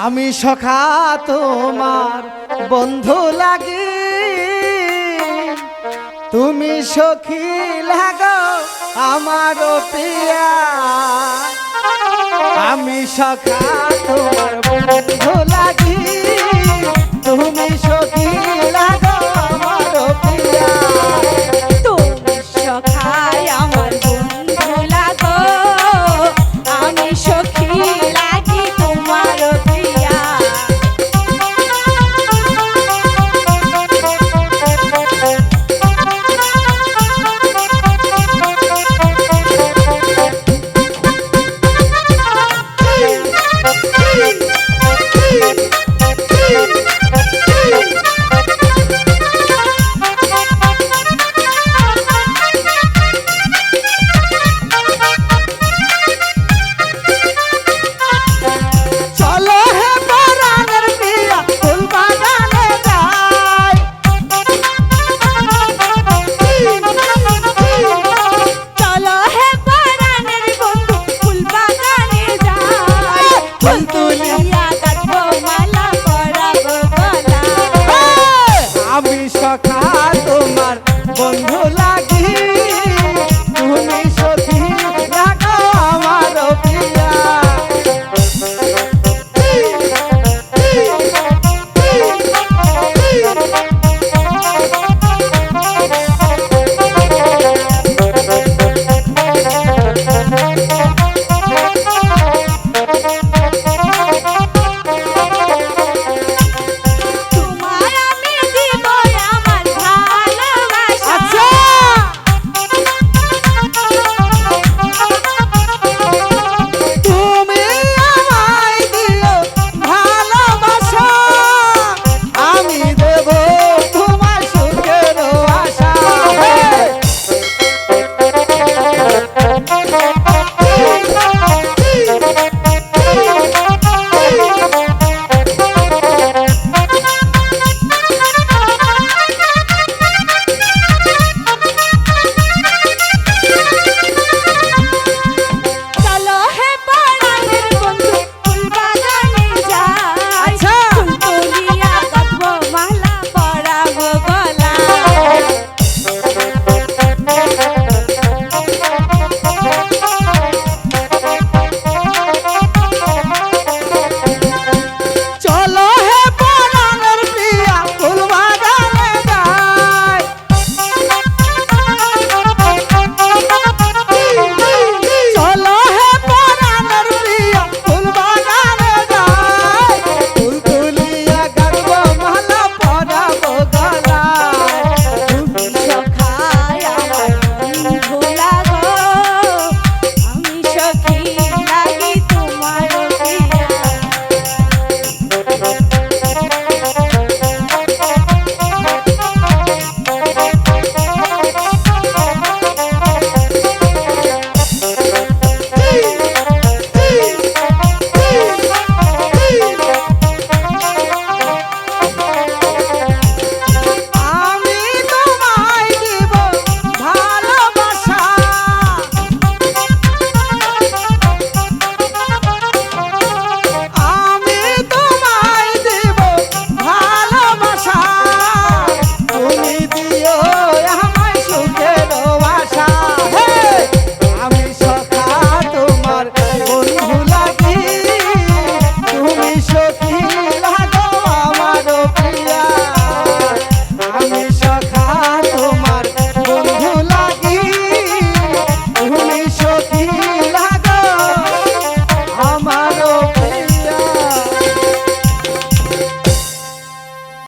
আমি সখা তোমার বন্ধু লাগি, তুমি সখী লাগো আমার প্রিয়া। আমি সখা তোমার বন্ধু লাগি, তুমি সখী লাগো আমার প্রিয়া। তুমি সখায় আমার বন্ধু লাগো, আমি সখী লাগি তোমার প্রিয়া। চলো হে পরাণের প্রিয়া ফুল বাগানে যাই, চলো হে পরাণের বন্ধু ফুল বাগানে যাই, ফুল তুলিয়া কাটবো মালা পরাবো গলায়। আমি সখা তোমার বন্ধু